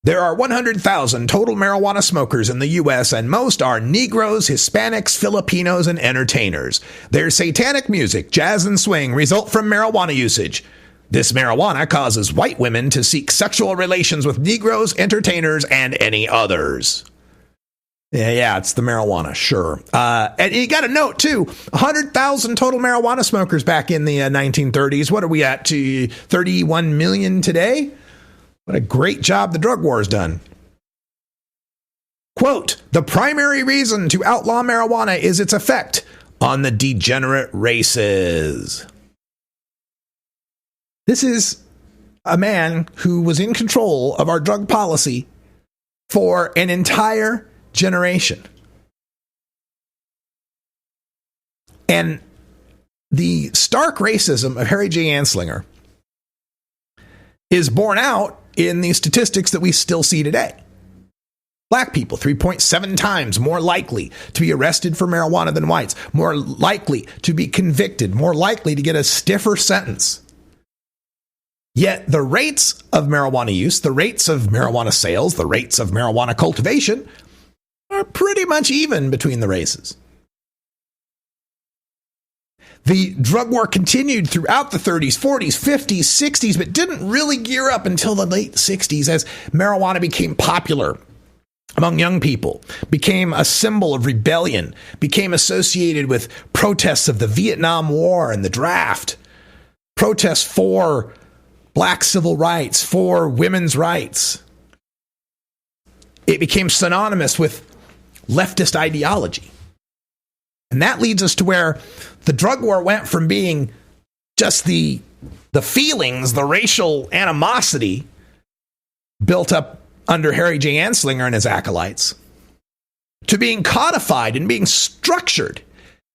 "There are 100,000 total marijuana smokers in the U.S., and most are Negroes, Hispanics, Filipinos, and entertainers. Their satanic music, jazz, and swing result from marijuana usage. This marijuana causes white women to seek sexual relations with Negroes, entertainers, and any others." Yeah, it's the marijuana, sure. And you got to note, too, 100,000 total marijuana smokers back in the 1930s. What are we at, to 31 million today? What a great job the drug war has done. Quote, "The primary reason to outlaw marijuana is its effect on the degenerate races." This is a man who was in control of our drug policy for an entire generation. And the stark racism of Harry J. Anslinger is borne out in the statistics that we still see today. Black people, 3.7 times more likely to be arrested for marijuana than whites, more likely to be convicted, more likely to get a stiffer sentence. Yet the rates of marijuana use, the rates of marijuana sales, the rates of marijuana cultivation are pretty much even between the races. The drug war continued throughout the 30s, 40s, 50s, 60s, but didn't really gear up until the late 60s as marijuana became popular among young people, became a symbol of rebellion, became associated with protests of the Vietnam War and the draft, protests for black civil rights, for women's rights. It became synonymous with leftist ideology. And that leads us to where the drug war went from being just the feelings, the racial animosity built up under Harry J. Anslinger and his acolytes, to being codified and being structured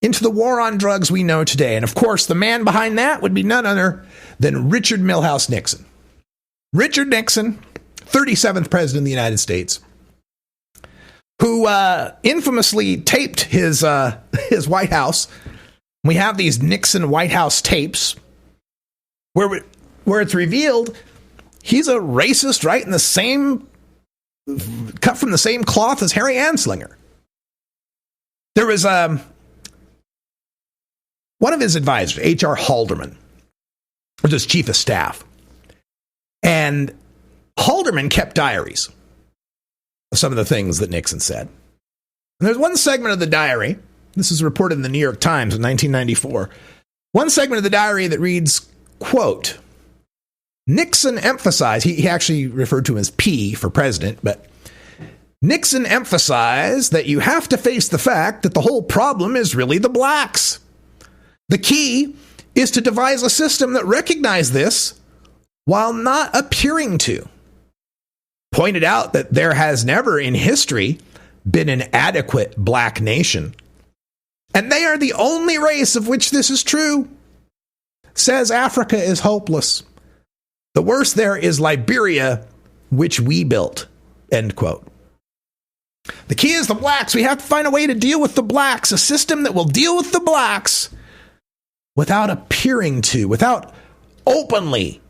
into the war on drugs we know today. And of course, the man behind that would be none other than Richard Milhouse Nixon. Richard Nixon, 37th president of the United States, who infamously taped his White House. We have these Nixon White House tapes where it's revealed he's a racist, right? In the same, cut from the same cloth as Harry Anslinger. There was one of his advisors, H.R. Haldeman, was his chief of staff. And Haldeman kept diaries of some of the things that Nixon said. And there's one segment of the diary, this is reported in the New York Times in 1994, one segment of the diary that reads, quote, Nixon emphasized, he actually referred to him as P for president, but Nixon emphasized that you have to face the fact that the whole problem is really the blacks. The key is to devise a system that recognizes this while not appearing to. Pointed out that there has never in history been an adequate black nation, and they are the only race of which this is true. Says Africa is hopeless. The worst there is Liberia, which we built. End quote. The key is the blacks. We have to find a way to deal with the blacks, a system that will deal with the blacks without appearing to, without openly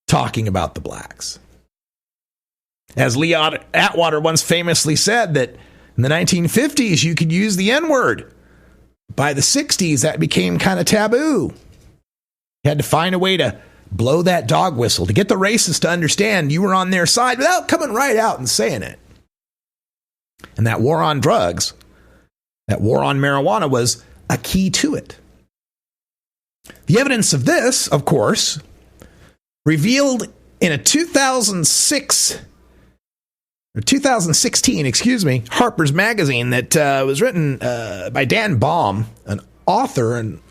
talking about the blacks. As Lee Atwater once famously said that in the 1950s, you could use the N-word. By the 60s, that became kind of taboo. You had to find a way to blow that dog whistle to get the racists to understand you were on their side without coming right out and saying it. And that war on drugs, that war on marijuana was a key to it. The evidence of this, of course, revealed in a 2016, Harper's Magazine that was written by Dan Baum, an author and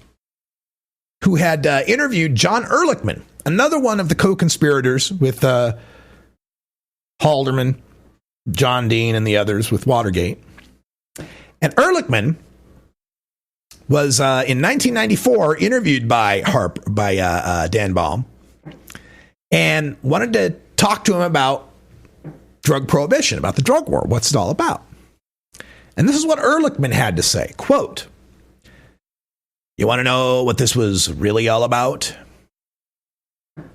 who had interviewed John Ehrlichman, another one of the co-conspirators with Haldeman, John Dean, and the others with Watergate. And Ehrlichman was in 1994 interviewed by Dan Baum and wanted to talk to him about drug prohibition, about the drug war, what's it all about. And this is what Ehrlichman had to say, quote, you want to know what this was really all about?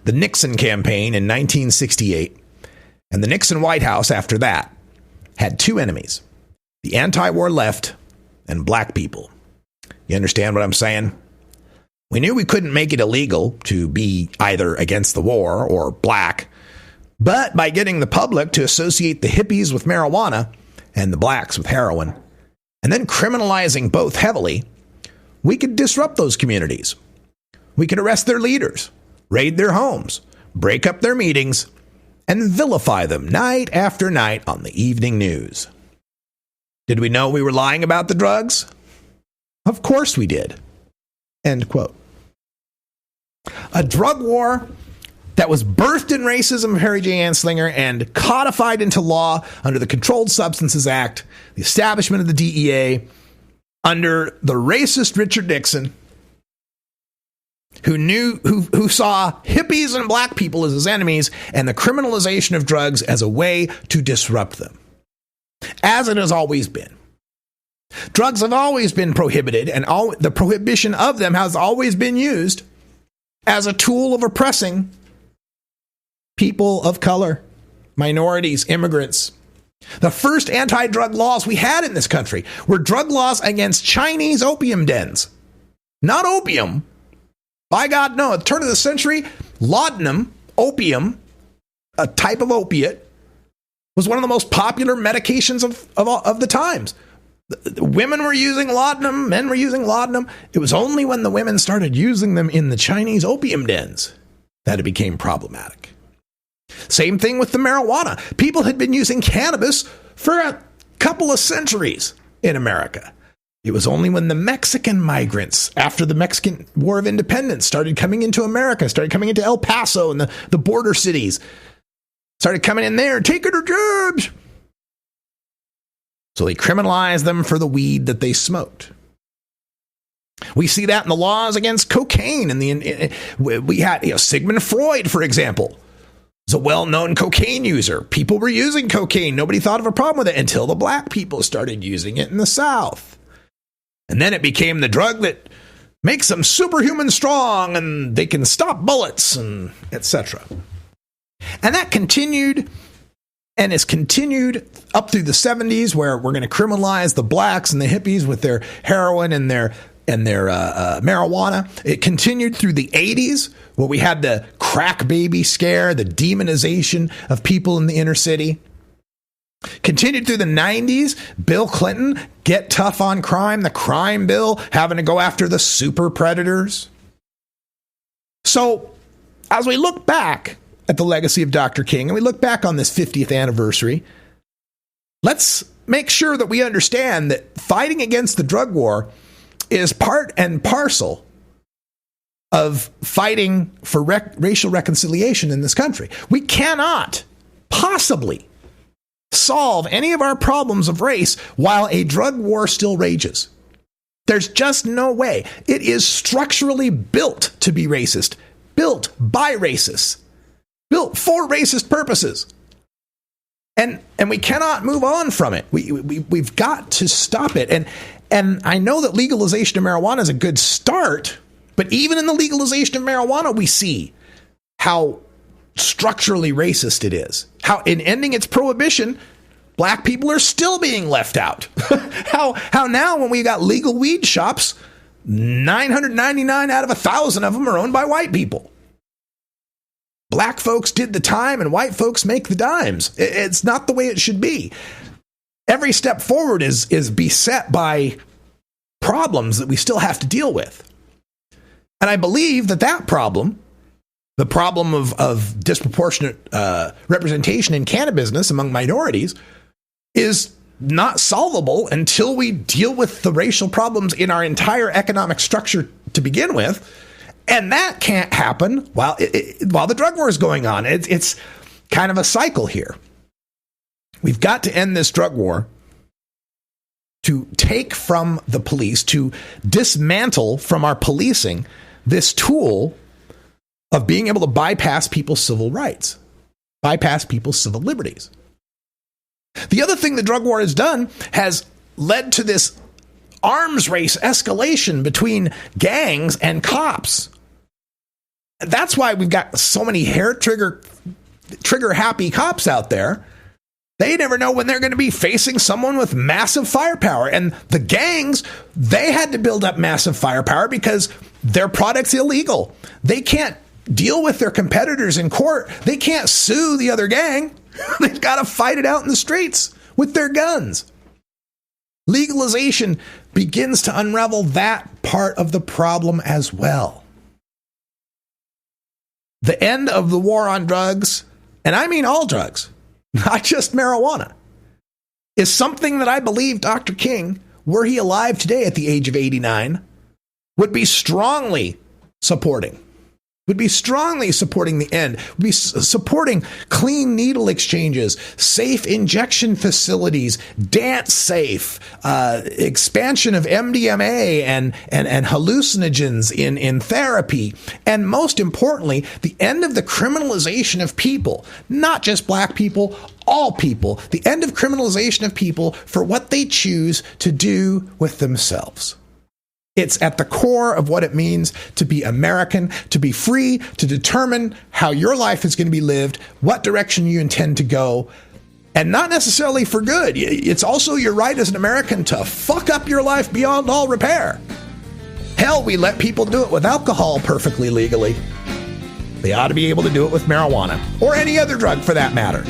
The Nixon campaign in 1968 and the Nixon White House after that had two enemies, the anti-war left and black people. You understand what I'm saying? We knew we couldn't make it illegal to be either against the war or black, but by getting the public to associate the hippies with marijuana and the blacks with heroin, and then criminalizing both heavily, we could disrupt those communities. We could arrest their leaders, raid their homes, break up their meetings, and vilify them night after night on the evening news. Did we know we were lying about the drugs? Of course we did. End quote. A drug war that was birthed in racism of Harry J. Anslinger and codified into law under the Controlled Substances Act, the establishment of the DEA, under the racist Richard Nixon, who saw hippies and black people as his enemies and the criminalization of drugs as a way to disrupt them, as it has always been. Drugs have always been prohibited, and the prohibition of them has always been used as a tool of oppressing people of color, minorities, immigrants. The first anti-drug laws we had in this country were drug laws against Chinese opium dens. Not opium. By God, no. At the turn of the century, laudanum, opium, a type of opiate, was one of the most popular medications of the times. Women were using laudanum, men were using laudanum. It was only when the women started using them in the Chinese opium dens that it became problematic. Same thing with the marijuana. People had been using cannabis for a couple of centuries in America. It was only when the Mexican migrants, after the Mexican War of Independence, started coming into America, started coming into El Paso and the border cities, started coming in there, taking their jobs. So they criminalized them for the weed that they smoked. We see that in the laws against cocaine. We had Sigmund Freud, for example, is a well-known cocaine user. People were using cocaine. Nobody thought of a problem with it until the black people started using it in the South. And then it became the drug that makes them superhuman strong and they can stop bullets and etc. And that continued and is continued up through the 70s, where we're going to criminalize the blacks and the hippies with their heroin and their marijuana. It continued through the 80s, where we had the crack baby scare, the demonization of people in the inner city. Continued through the 90s, Bill Clinton, get tough on crime, the crime bill, having to go after the super predators. So, as we look back at the legacy of Dr. King, and we look back on this 50th anniversary, let's make sure that we understand that fighting against the drug war is part and parcel of fighting for racial reconciliation in this country. We cannot possibly solve any of our problems of race while a drug war still rages. There's just no way. It is structurally built to be racist, built by racists, built for racist purposes. And we cannot move on from it. We've got to stop it. And I know that legalization of marijuana is a good start, but even in the legalization of marijuana, we see how structurally racist it is. How in ending its prohibition, black people are still being left out. how now when we got legal weed shops, 999 out of 1,000 of them are owned by white people. Black folks did the time and white folks make the dimes. It's not the way it should be. Every step forward is beset by problems that we still have to deal with. And I believe that problem, the problem of disproportionate representation in cannabis business among minorities, is not solvable until we deal with the racial problems in our entire economic structure to begin with. And that can't happen while the drug war is going on. It's kind of a cycle here. We've got to end this drug war, to take from the police, to dismantle from our policing this tool of being able to bypass people's civil rights, bypass people's civil liberties. The other thing the drug war has done has led to this arms race escalation between gangs and cops. That's why we've got so many hair trigger happy cops out there. They never know when they're going to be facing someone with massive firepower. And the gangs, they had to build up massive firepower because their product's illegal. They can't deal with their competitors in court. They can't sue the other gang. They've got to fight it out in the streets with their guns. Legalization begins to unravel that part of the problem as well. The end of the war on drugs, and I mean all drugs, not just marijuana, is something that I believe Dr. King, were he alive today at the age of 89, would be strongly supporting. Would be strongly supporting the end, would be supporting clean needle exchanges, safe injection facilities, dance safe, expansion of MDMA and hallucinogens in therapy, and most importantly, the end of the criminalization of people, not just black people, all people, the end of criminalization of people for what they choose to do with themselves. It's at the core of what it means to be American, to be free, to determine how your life is going to be lived, what direction you intend to go, and not necessarily for good. It's also your right as an American to fuck up your life beyond all repair. Hell, we let people do it with alcohol perfectly legally. They ought to be able to do it with marijuana, or any other drug for that matter.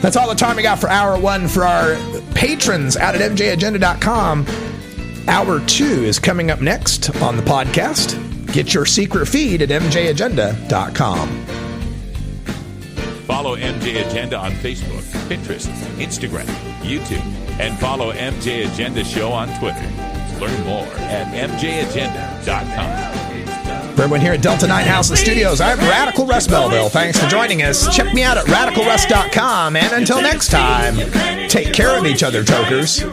That's all the time we got for Hour 1 for our patrons out at mjagenda.com. Hour 2 is coming up next on the podcast. Get your secret feed at mjagenda.com. Follow MJ Agenda on Facebook, Pinterest, Instagram, YouTube, And follow MJ Agenda Show on Twitter. Learn more at mjagenda.com. For everyone here at Delta 9 House and Studios, I'm Radical Russ Belville. Thanks for joining us. Check me out at radicalruss.com. And until next time, take care of each other, tokers. You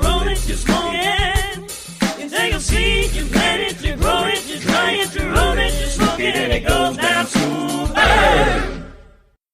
take a seed, you plant it, you grow it, you dry it, you roll it, you smoke it, and it goes